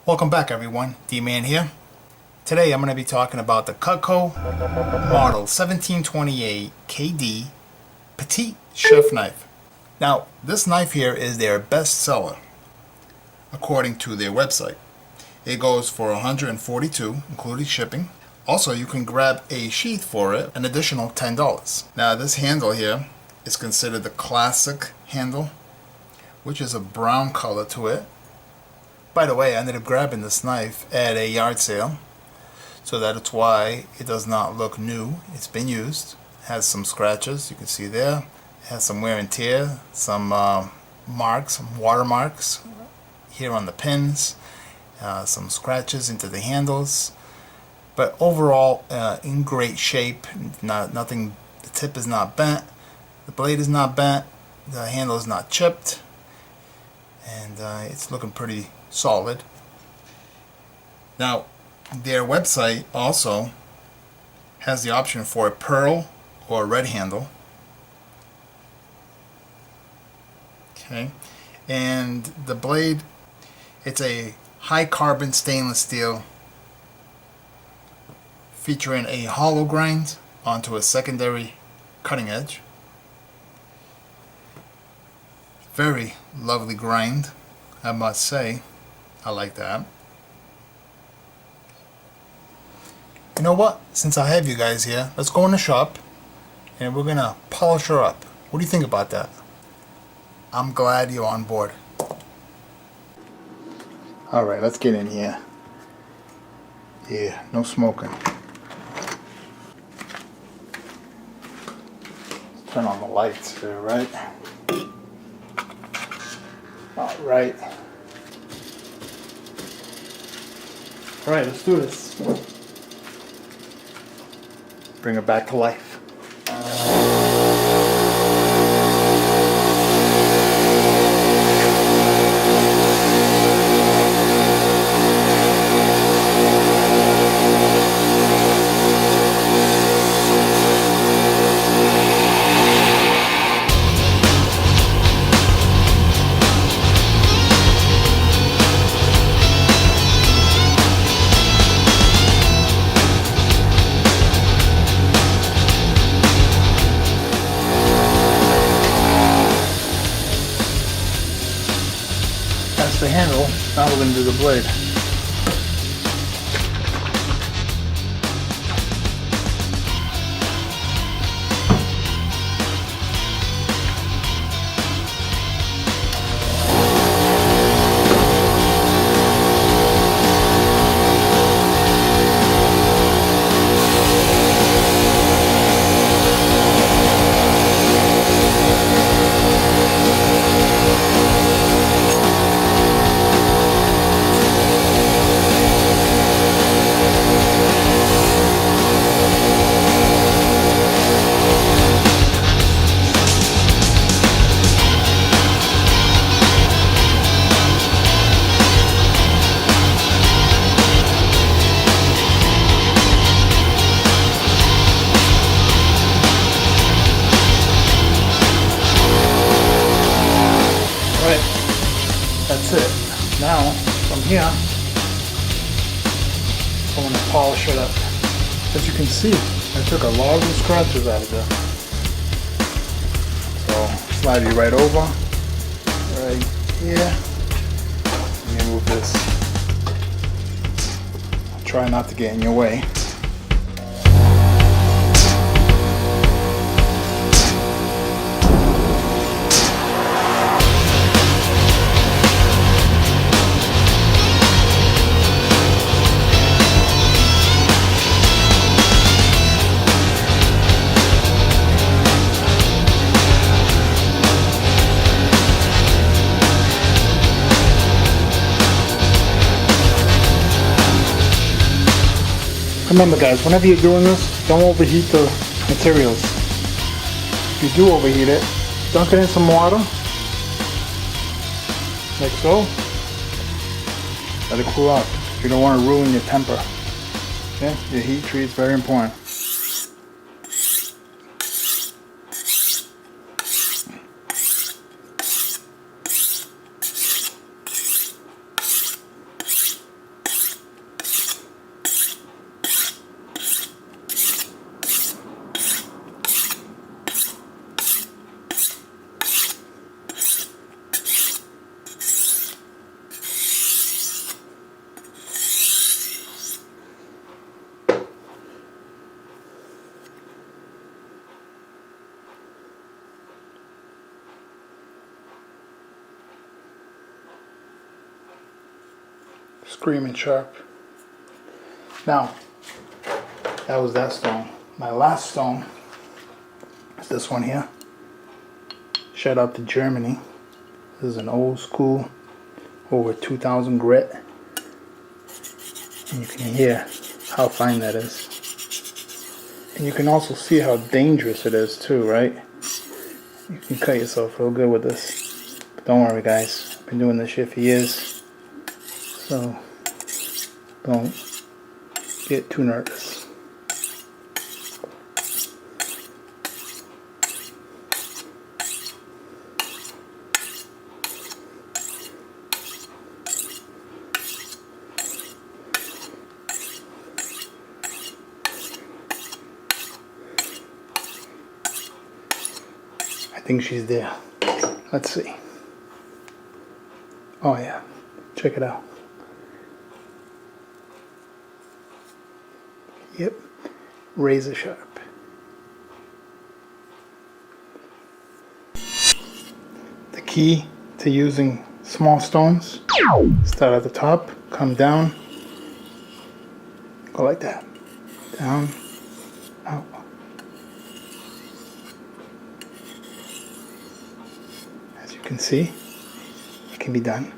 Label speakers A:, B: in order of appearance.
A: Welcome back everyone, D-Man here. Today I'm going to be talking about the CUTCO model 1728 KD Petite chef knife. Now this knife here is their best seller according to their website. It goes for $142 including shipping. Also you can grab a sheath for it, an additional $10. Now this handle here is considered the classic handle, which is a brown color to it. By the way, I ended up grabbing this knife at a yard sale, so that's why it does not look new. It's been used. It has some scratches, you can see there. It has some wear and tear, some marks, some watermarks here on the pins, some scratches into the handles. But overall, in great shape. Nothing. The tip is not bent, the blade is not bent, the handle is not chipped, and it's looking pretty solid. Now their website also has the option for a pearl or a red handle. Okay, and the blade, it's a high carbon stainless steel featuring a hollow grind onto a secondary cutting edge. Very lovely grind, I must say. I like that. You know what? Since I have you guys here, let's go in the shop and we're gonna polish her up. What do you think about that? I'm glad you're on board. Alright, let's get in here. Yeah, no smoking. Let's turn on the lights here, right? Alright. Alright, let's do this. Bring her back to life. That's the handle. Now we're going to do the blade. That's it. Now, from here, I'm going to polish it up. As you can see, I took a lot of the scratches out of there. So, slide you right over, right here. Let me move this. Try not to get in your way. Remember guys, whenever you're doing this, don't overheat the materials. If you do overheat it, dunk it in some water, like so. Let it cool off. You don't want to ruin your temper. Okay? Your heat treat is very important. Screaming sharp. Now, that was that stone. My last stone is this one here. Shout out to Germany. This is an old school, over 2000 grit. And you can hear how fine that is. And you can also see how dangerous it is too, right? You can cut yourself real good with this. But don't worry guys, I've been doing this shit for years. So don't get too nervous. I think she's there. Let's see. Oh yeah, check it out. Yep, razor sharp. The key to using small stones, start at the top, come down, go like that, down, out. As you can see, it can be done.